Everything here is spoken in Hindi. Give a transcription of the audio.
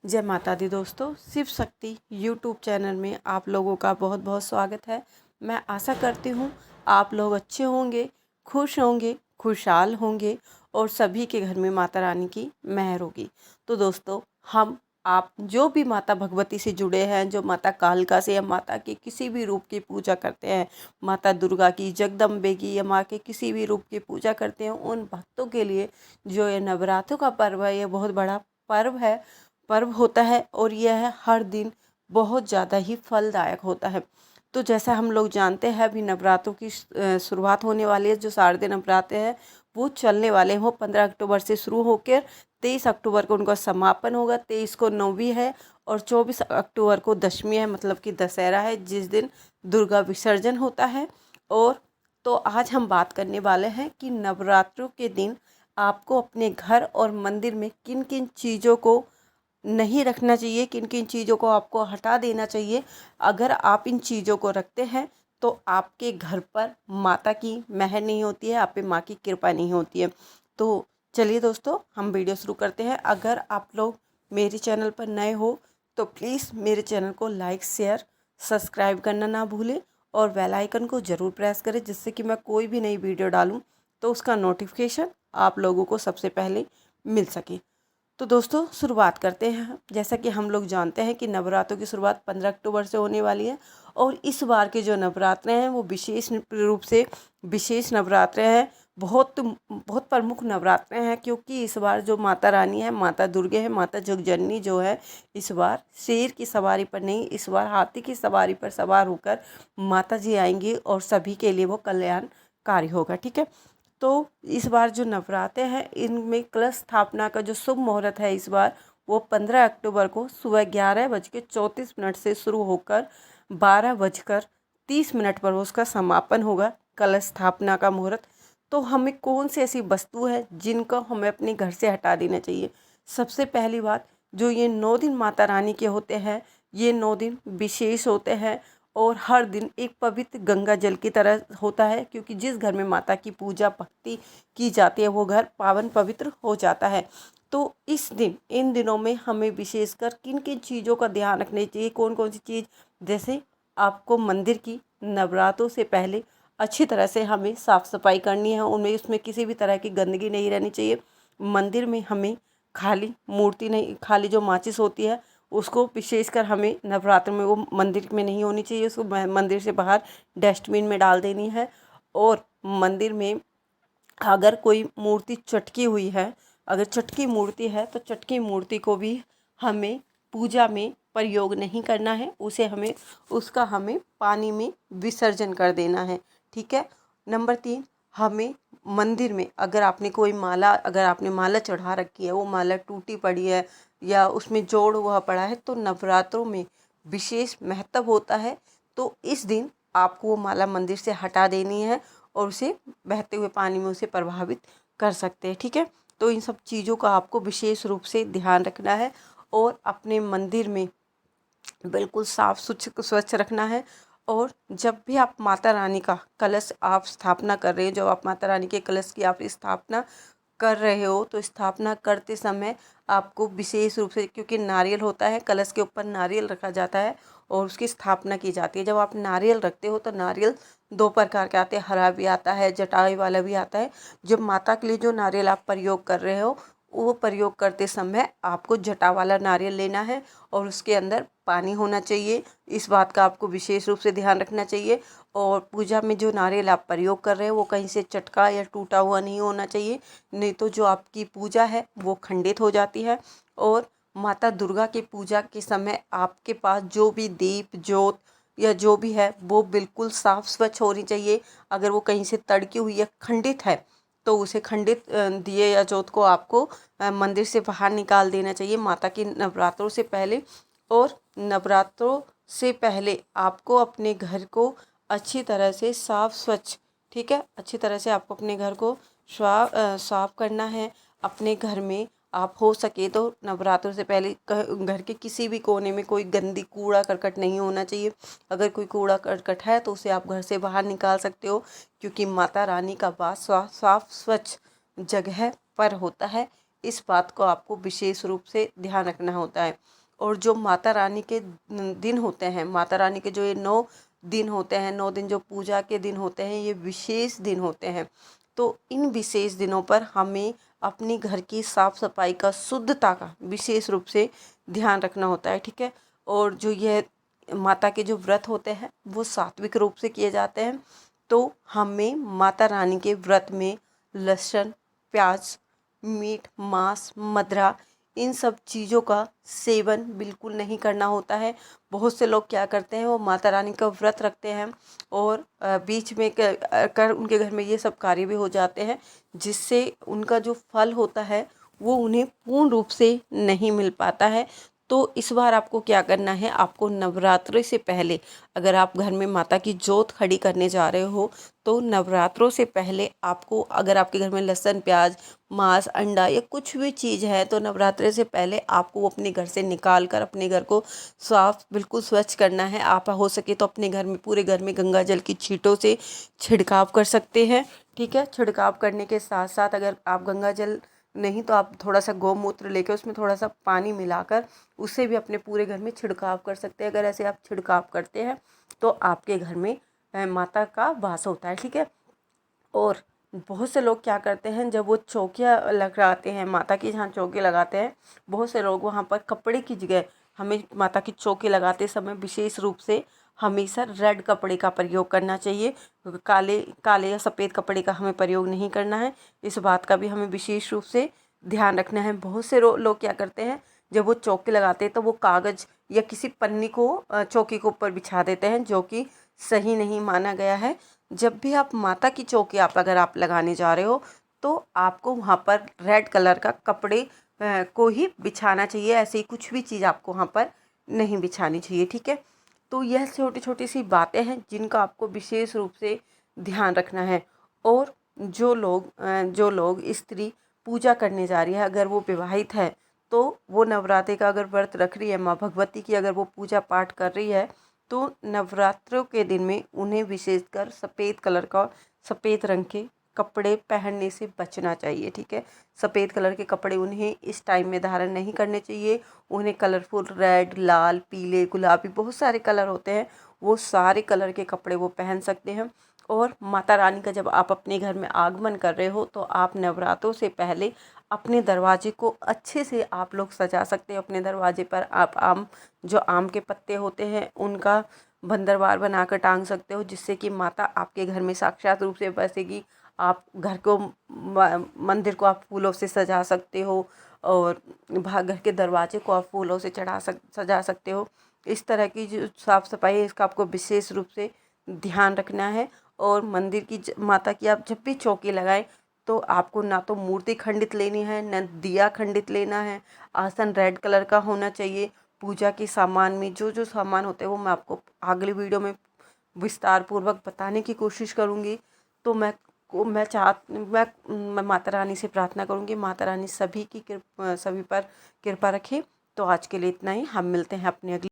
जय माता दी दोस्तों, शिव शक्ति यूट्यूब चैनल में आप लोगों का बहुत बहुत स्वागत है। मैं आशा करती हूँ आप लोग अच्छे होंगे, खुशहाल होंगे और सभी के घर में माता रानी की मेहर होगी। तो दोस्तों, हम आप जो भी माता भगवती से जुड़े हैं, जो माता कालका से या माता के किसी भी रूप की पूजा करते हैं, माता दुर्गा की, जगदम्बे की या माँ के किसी भी रूप की पूजा करते हैं, उन भक्तों के लिए जो ये नवरात्रों का पर्व है, ये बहुत बड़ा पर्व होता है और यह हर दिन बहुत ज़्यादा ही फलदायक होता है। तो जैसा हम लोग जानते हैं, अभी नवरात्रों की शुरुआत होने वाली है। जो शारदीय नवरात्र है वो चलने वाले हैं। 15 अक्टूबर से शुरू होकर 23 अक्टूबर को उनका समापन होगा। 23 को नौवीं है और 24 अक्टूबर को दशमी है, मतलब कि दशहरा है, जिस दिन दुर्गा विसर्जन होता है। और तो आज हम बात करने वाले हैं कि नवरात्रों के दिन आपको अपने घर और मंदिर में किन किन चीज़ों को नहीं रखना चाहिए, किन किन चीज़ों को आपको हटा देना चाहिए। अगर आप इन चीज़ों को रखते हैं तो आपके घर पर माता की मेहर नहीं होती है, आप पे माँ की कृपा नहीं होती है। तो चलिए दोस्तों, हम वीडियो शुरू करते हैं। अगर आप लोग मेरे चैनल पर नए हो तो प्लीज़ मेरे चैनल को लाइक, शेयर, सब्सक्राइब करना ना भूलें और बेल आइकन को ज़रूर प्रेस करें, जिससे कि मैं कोई भी नई वीडियो डालूँ तो उसका नोटिफिकेशन आप लोगों को सबसे पहले मिल सके। तो दोस्तों, शुरुआत करते हैं। जैसा कि हम लोग जानते हैं कि नवरात्रों की शुरुआत 15 अक्टूबर से होने वाली है और इस बार के जो नवरात्र हैं वो विशेष रूप से विशेष नवरात्र हैं। बहुत बहुत प्रमुख नवरात्र हैं, क्योंकि इस बार जो माता रानी है, माता दुर्गे है, माता जगजननी जो है, इस बार शेर की सवारी पर नहीं, इस बार हाथी की सवारी पर सवार होकर माता जी आएंगी और सभी के लिए वो कल्याणकारी होगा। ठीक है। तो इस बार जो नवरात्र हैं इनमें कलश स्थापना का जो शुभ मुहूर्त है इस बार, वो 15 अक्टूबर को सुबह 11:34 से शुरू होकर 12:30 पर उसका समापन होगा, कलश स्थापना का मुहूर्त। तो हमें कौन सी ऐसी वस्तु है जिनको हमें अपने घर से हटा देना चाहिए। सबसे पहली बात, जो ये 9 दिन माता रानी के होते हैं, ये 9 दिन विशेष होते हैं और हर दिन एक पवित्र गंगा जल की तरह होता है, क्योंकि जिस घर में माता की पूजा भक्ति की जाती है वो घर पावन पवित्र हो जाता है। तो इस दिन, इन दिनों में हमें विशेषकर किन किन चीज़ों का ध्यान रखना चाहिए, कौन कौन सी चीज़, जैसे आपको मंदिर की नवरात्रों से पहले अच्छी तरह से हमें साफ़ सफाई करनी है, उनमें उसमें किसी भी तरह की गंदगी नहीं रहनी चाहिए। मंदिर में हमें खाली मूर्ति नहीं, खाली जो माचिस होती है उसको विशेषकर हमें नवरात्र में वो मंदिर में नहीं होनी चाहिए, उसको मंदिर से बाहर डस्टबिन में डाल देनी है। और मंदिर में अगर कोई मूर्ति चटकी हुई है, अगर चटकी मूर्ति है तो चटकी मूर्ति को भी हमें पूजा में प्रयोग नहीं करना है, उसका हमें पानी में विसर्जन कर देना है। ठीक है। नंबर 3, हमें मंदिर में अगर आपने माला चढ़ा रखी है, वो माला टूटी पड़ी है या उसमें जोड़ हुआ पड़ा है, तो नवरात्रों में विशेष महत्व होता है। तो इस दिन आपको वो माला मंदिर से हटा देनी है और उसे बहते हुए पानी में उसे प्रभावित कर सकते हैं। ठीक है। तो इन सब चीज़ों का आपको विशेष रूप से ध्यान रखना है और अपने मंदिर में बिल्कुल साफ स्वच्छ रखना है। और जब भी आप माता रानी का कलश आप स्थापना कर रहे हो, जब आप माता रानी के कलश की आप स्थापना कर रहे हो, तो स्थापना करते समय आपको विशेष रूप से, क्योंकि नारियल होता है, कलश के ऊपर नारियल रखा जाता है और उसकी स्थापना की जाती है। जब आप नारियल रखते हो तो नारियल 2 प्रकार के आते हैं, हरा भी आता है, जटाई वाला भी आता है। जब माता के लिए जो नारियल आप प्रयोग कर रहे हो, वो प्रयोग करते समय आपको जटा वाला नारियल लेना है और उसके अंदर पानी होना चाहिए। इस बात का आपको विशेष रूप से ध्यान रखना चाहिए। और पूजा में जो नारियल आप प्रयोग कर रहे हैं वो कहीं से चटका या टूटा हुआ नहीं होना चाहिए, नहीं तो जो आपकी पूजा है वो खंडित हो जाती है। और माता दुर्गा की पूजा के समय आपके पास जो भी दीप ज्योत या जो भी है वो बिल्कुल साफ स्वच्छ होनी चाहिए। अगर वो कहीं से तड़की हुई या खंडित है तो उसे खंडित दिए या ज्योत को आपको मंदिर से बाहर निकाल देना चाहिए माता की नवरात्रों से पहले। और नवरात्रों से पहले आपको अपने घर को अच्छी तरह से साफ स्वच्छ, ठीक है, अच्छी तरह से आपको अपने घर को साफ करना है। अपने घर में आप हो सके तो नवरात्रों से पहले घर के किसी भी कोने में कोई गंदी कूड़ा करकट नहीं होना चाहिए। अगर कोई कूड़ा करकट है तो उसे आप घर से बाहर निकाल सकते हो, क्योंकि माता रानी का वास साफ स्वच्छ जगह पर होता है। इस बात को आपको विशेष रूप से ध्यान रखना होता है। और जो माता रानी के दिन होते हैं, माता रानी के जो ये 9 दिन होते हैं, 9 दिन जो पूजा के दिन होते हैं, ये विशेष दिन होते हैं। तो इन विशेष दिनों पर हमें अपनी घर की साफ सफाई का, शुद्धता का विशेष रूप से ध्यान रखना होता है, ठीक है। और जो यह माता के जो व्रत होते हैं वो सात्विक रूप से किए जाते हैं। तो हमें माता रानी के व्रत में लहसुन, प्याज, मीट, मांस, मदिरा, इन सब चीज़ों का सेवन बिल्कुल नहीं करना होता है। बहुत से लोग क्या करते हैं, वो माता रानी का व्रत रखते हैं और बीच में कर उनके घर में ये सब कार्य भी हो जाते हैं, जिससे उनका जो फल होता है वो उन्हें पूर्ण रूप से नहीं मिल पाता है। तो इस बार आपको क्या करना है, आपको नवरात्रि से पहले, अगर आप घर में माता की जोत खड़ी करने जा रहे हो, तो नवरात्रों से पहले आपको, अगर आपके घर में लहसुन, प्याज, मांस, अंडा या कुछ भी चीज़ है, तो नवरात्रि से पहले आपको वो अपने घर से निकाल कर अपने घर को साफ, बिल्कुल स्वच्छ करना है। आप हो सके तो अपने घर में, पूरे घर में गंगा जल की छींटों से छिड़काव कर सकते हैं, ठीक है। छिड़काव करने के साथ साथ अगर आप गंगा जल नहीं तो आप थोड़ा सा गौमूत्र लेकर उसमें थोड़ा सा पानी मिलाकर उससे भी अपने पूरे घर में छिड़काव कर सकते हैं। अगर ऐसे आप छिड़काव करते हैं तो आपके घर में माता का वास होता है, ठीक है। और बहुत से लोग क्या करते हैं, जब वो चौकियाँ लगाते हैं, माता की जहाँ चौकी लगाते हैं, बहुत से लोग वहाँ पर कपड़े की जगह, हमें माता की चौकी लगाते समय विशेष रूप से हमेशा रेड कपड़े का प्रयोग करना चाहिए। काले काले या सफ़ेद कपड़े का हमें प्रयोग नहीं करना है। इस बात का भी हमें विशेष रूप से ध्यान रखना है। बहुत से लोग क्या करते हैं, जब वो चौकी लगाते हैं तो वो कागज़ या किसी पन्नी को चौकी के ऊपर बिछा देते हैं, जो कि सही नहीं माना गया है। जब भी आप माता की चौकी अगर आप लगाने जा रहे हो, तो आपको वहाँ पर रेड कलर का कपड़े को ही बिछाना चाहिए। ऐसे ही कुछ भी चीज़ आपको वहाँ पर नहीं बिछानी चाहिए, ठीक है। तो यह छोटी छोटी सी बातें हैं जिनका आपको विशेष रूप से ध्यान रखना है। और जो लोग स्त्री पूजा करने जा रही है, अगर वो विवाहित है, तो वो नवरात्रि का अगर व्रत रख रही है, माँ भगवती की अगर वो पूजा पाठ कर रही है, तो नवरात्रों के दिन में उन्हें विशेषकर सफ़ेद रंग के कपड़े पहनने से बचना चाहिए, ठीक है। सफ़ेद कलर के कपड़े उन्हें इस टाइम में धारण नहीं करने चाहिए। उन्हें कलरफुल रेड, लाल, पीले, गुलाबी, बहुत सारे कलर होते हैं, वो सारे कलर के कपड़े वो पहन सकते हैं। और माता रानी का जब आप अपने घर में आगमन कर रहे हो, तो आप नवरात्रों से पहले अपने दरवाजे को अच्छे से आप लोग सजा सकते हो। अपने दरवाजे पर आप आम के पत्ते होते हैं उनका बंदरवार बनाकर टांग सकते हो, जिससे कि माता आपके घर में साक्षात रूप से बसेगी। आप घर को, मंदिर को आप फूलों से सजा सकते हो, और घर के दरवाजे को आप फूलों से सजा सकते हो। इस तरह की जो साफ़ सफाई है, इसका आपको विशेष रूप से ध्यान रखना है। और मंदिर की माता की आप जब भी चौकी लगाएं, तो आपको ना तो मूर्ति खंडित लेनी है, न दिया खंडित लेना है। आसन रेड कलर का होना चाहिए। पूजा के सामान में जो जो सामान होते हैं वो मैं आपको अगली वीडियो में विस्तार पूर्वक बताने की कोशिश करूँगी। तो मैं माता रानी से प्रार्थना करूँगी, माता रानी सभी पर कृपा रखे। तो आज के लिए इतना ही। हम मिलते हैं अपने अगली